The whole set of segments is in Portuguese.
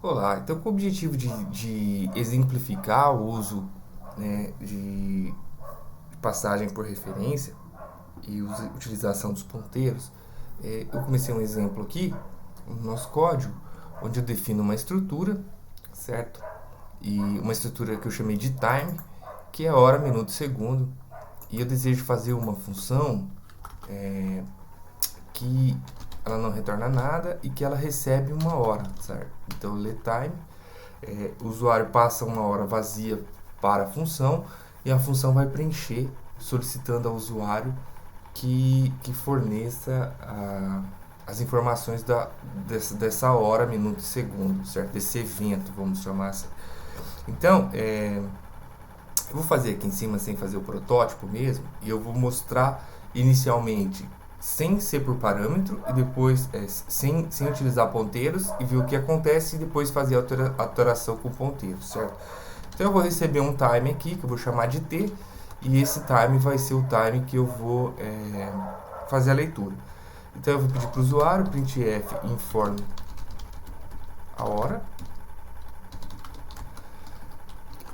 Olá, então com o objetivo de exemplificar o uso, né, de passagem por referência e utilização dos ponteiros, eu comecei um exemplo aqui no nosso código, onde eu defino uma estrutura, certo? E uma estrutura que eu chamei de time, que é hora, minuto, segundo, e eu desejo fazer uma função que ela não retorna nada e que ela recebe uma hora, certo? Então, letime, o usuário passa uma hora vazia para a função e a função vai preencher solicitando ao usuário que forneça as informações dessa hora, minuto e segundo, certo? Desse evento, vamos chamar assim. Então, eu vou fazer aqui em cima sem fazer o protótipo mesmo e eu vou mostrar inicialmente sem ser por parâmetro e depois sem utilizar ponteiros e ver o que acontece e depois fazer a alteração com ponteiros, certo? Então eu vou receber um time aqui que eu vou chamar de t e esse time vai ser o time que eu vou fazer a leitura. Então eu vou pedir para o usuário printf inform a hora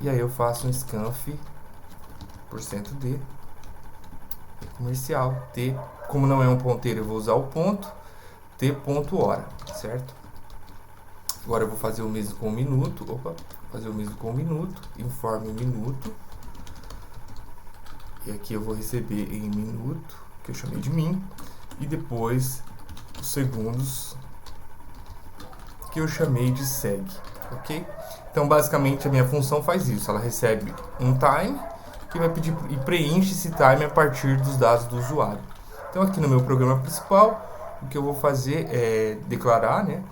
e aí eu faço um scanf %d comercial t, como não é um ponteiro eu vou usar o ponto t.hora, certo? Agora eu vou fazer o mesmo com o minuto, fazer o mesmo com o minuto, informe minuto, e aqui eu vou receber em minuto, que eu chamei de min, e depois os segundos, que eu chamei de seg, ok? Então basicamente a minha função faz isso, ela recebe um time, que vai pedir e preenche esse time a partir dos dados do usuário. Então aqui no meu programa principal, o que eu vou fazer é declarar, né,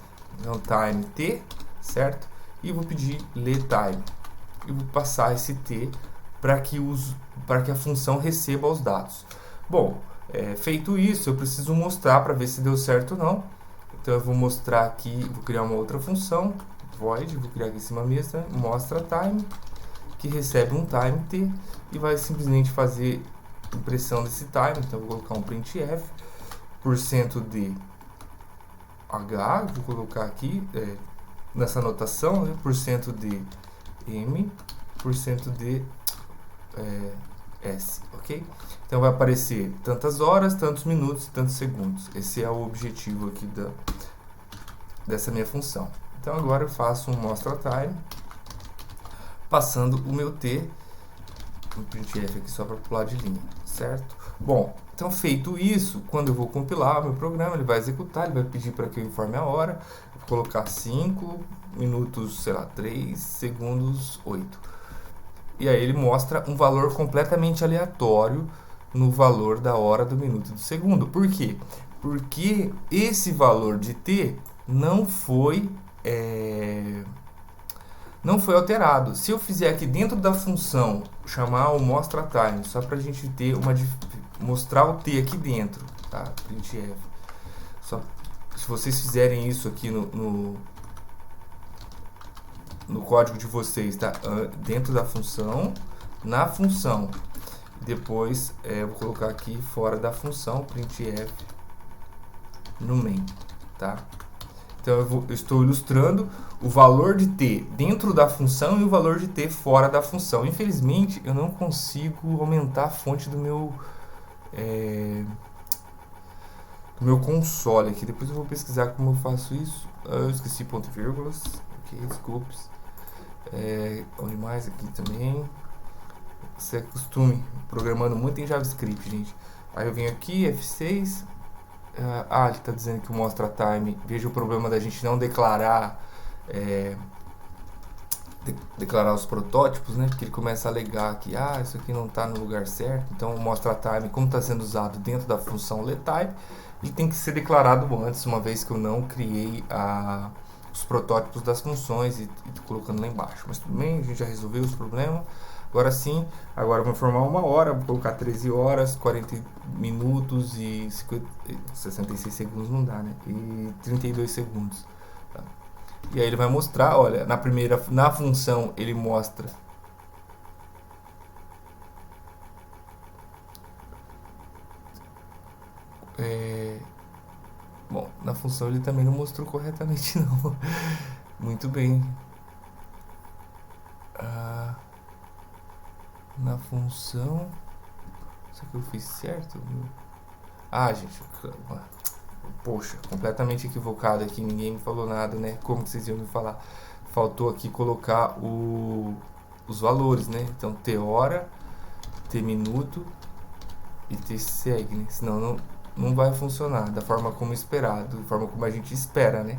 time t, certo? E vou pedir letime. E vou passar esse t para que a função receba os dados. Bom, feito isso, eu preciso mostrar para ver se deu certo ou não. Então eu vou mostrar aqui, vou criar uma outra função, void, vou criar aqui em cima mesmo, mostra time, que recebe um time t e vai simplesmente fazer impressão desse time. Então eu vou colocar um printf %d h, vou colocar aqui nessa anotação, né, %d m, %d s, ok? Então vai aparecer tantas horas, tantos minutos, tantos segundos. Esse é o objetivo aqui dessa minha função. Então agora eu faço um mostra time, passando o meu t, um printf aqui só para pular de linha, certo? Bom, então feito isso, quando eu vou compilar o meu programa, ele vai executar, ele vai pedir para que eu informe a hora, vou colocar 5 minutos, sei lá, 3 segundos, 8. E aí ele mostra um valor completamente aleatório no valor da hora, do minuto e do segundo. Por quê? Porque esse valor de t não foi alterado. Se eu fizer aqui dentro da função, chamar o mostra time, só para a gente ter mostrar o t aqui dentro, tá? Printf. Se vocês fizerem isso aqui no código de vocês, tá? Dentro da função, na função. Depois eu vou colocar aqui fora da função, printf no main, tá? Então eu estou ilustrando o valor de t dentro da função e o valor de t fora da função. Infelizmente, eu não consigo aumentar a fonte do meu console aqui. Depois eu vou pesquisar como eu faço isso. Eu esqueci ponto e vírgulas. Ok, desculpes. Onde mais aqui também. Se acostume programando muito em JavaScript, gente. Aí eu venho aqui, F6. Ele está dizendo que o mostra time. Veja o problema da gente não declarar declarar os protótipos, né? Porque ele começa a alegar que isso aqui não está no lugar certo. Então o mostra time, como está sendo usado dentro da função letime, ele tem que ser declarado antes, uma vez que eu não criei os protótipos das funções e estou colocando lá embaixo. Mas tudo bem, a gente já resolveu os problemas. Agora sim, agora eu vou informar uma hora, vou colocar 13 horas, 40 minutos e 66 segundos não dá, né? E 32 segundos. Tá? E aí ele vai mostrar, olha, na função ele mostra bom, na função ele também não mostrou corretamente não. Muito bem. Na função... Será que eu fiz certo? Gente... Poxa, completamente equivocado aqui. Ninguém me falou nada, né? Como que vocês iam me falar? Faltou aqui colocar os valores, né? Então, T hora, T minuto e T segue, né? Senão não vai funcionar da forma como esperado, da forma como a gente espera, né?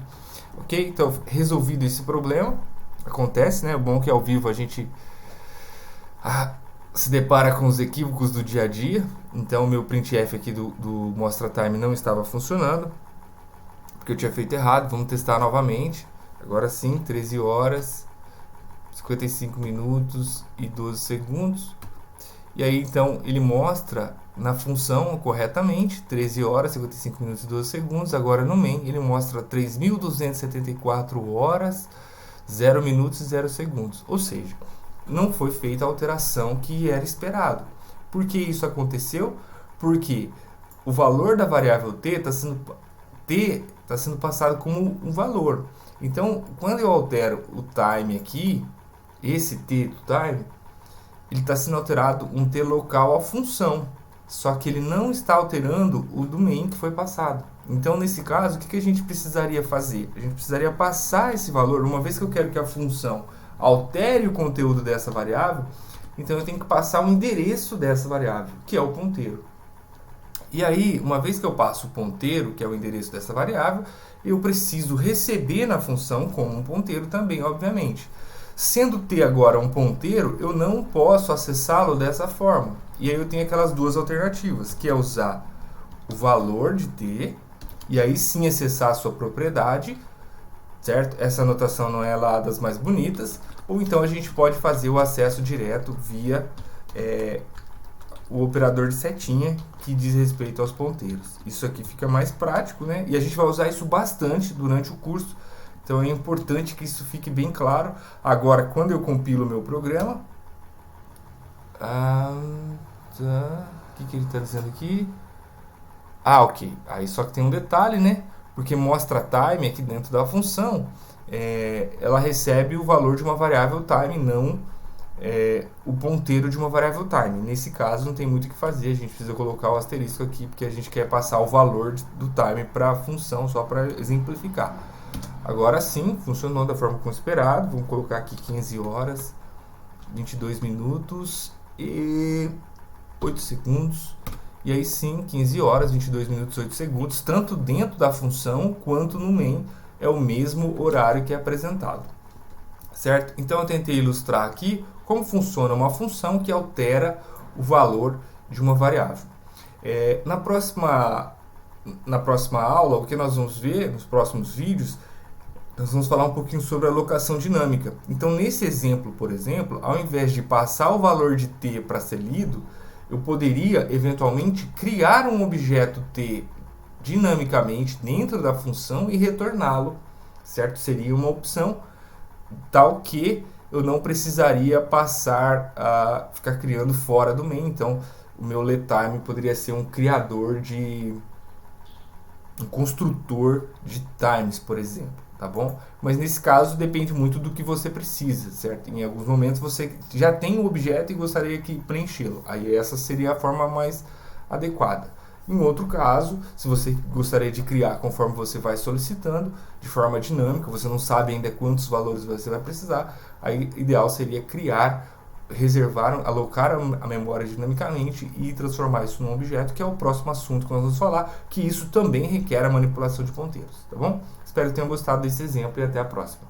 Ok? Então, resolvido esse problema, acontece, né? O bom é que ao vivo a gente se depara com os equívocos do dia a dia. Então, o meu printf aqui do mostra time não estava funcionando, porque eu tinha feito errado. Vamos testar novamente. Agora sim, 13 horas, 55 minutos e 12 segundos. E aí, então, ele mostra na função corretamente, 13 horas, 55 minutos e 12 segundos. Agora, no main, ele mostra 3.274 horas, 0 minutos e 0 segundos. Ou seja, não foi feita a alteração que era esperado. Por que isso aconteceu? Porque o valor da variável t está sendo passado como um valor. Então, quando eu altero o time aqui, esse t do time, ele está sendo alterado um t local à função, só que ele não está alterando o do main que foi passado. Então, nesse caso, o que a gente precisaria fazer? A gente precisaria passar esse valor, uma vez que eu quero que a função altere o conteúdo dessa variável, então eu tenho que passar o endereço dessa variável, que é o ponteiro. E aí, uma vez que eu passo o ponteiro, que é o endereço dessa variável, eu preciso receber na função como um ponteiro também, obviamente. Sendo t agora um ponteiro, eu não posso acessá-lo dessa forma. E aí eu tenho aquelas duas alternativas, que é usar o valor de t, e aí sim acessar a sua propriedade, certo? Essa anotação não é lá das mais bonitas, ou então a gente pode fazer o acesso direto via o operador de setinha, que diz respeito aos ponteiros. Isso aqui fica mais prático, né? E a gente vai usar isso bastante durante o curso, então é importante que isso fique bem claro. Agora, quando eu compilo o meu programa, o que ele está dizendo aqui? Ok. Aí só que tem um detalhe, né? Porque mostra time aqui dentro da função, ela recebe o valor de uma variável time, não o ponteiro de uma variável time. Nesse caso não tem muito o que fazer, a gente precisa colocar o asterisco aqui, porque a gente quer passar o valor do time para a função, só para exemplificar. Agora sim, funcionou da forma como esperado. Vamos colocar aqui 15 horas, 22 minutos e 8 segundos. E aí sim, 15 horas, 22 minutos e 8 segundos, tanto dentro da função quanto no main, é o mesmo horário que é apresentado. Certo? Então eu tentei ilustrar aqui como funciona uma função que altera o valor de uma variável. Na próxima aula, o que nós vamos ver nos próximos vídeos, nós vamos falar um pouquinho sobre a alocação dinâmica. Então, nesse exemplo, por exemplo, ao invés de passar o valor de t para ser lido, eu poderia, eventualmente, criar um objeto t dinamicamente dentro da função e retorná-lo, certo? Seria uma opção tal que eu não precisaria passar a ficar criando fora do main. Então, o meu letime poderia ser um construtor de times, por exemplo, tá bom? Mas nesse caso depende muito do que você precisa, certo? Em alguns momentos você já tem um objeto e gostaria de preenchê-lo. Aí essa seria a forma mais adequada. Em outro caso, se você gostaria de criar conforme você vai solicitando, de forma dinâmica, você não sabe ainda quantos valores você vai precisar, aí ideal seria alocar a memória dinamicamente e transformar isso num objeto, que é o próximo assunto que nós vamos falar, que isso também requer a manipulação de ponteiros, tá bom? Espero que tenham gostado desse exemplo e até a próxima.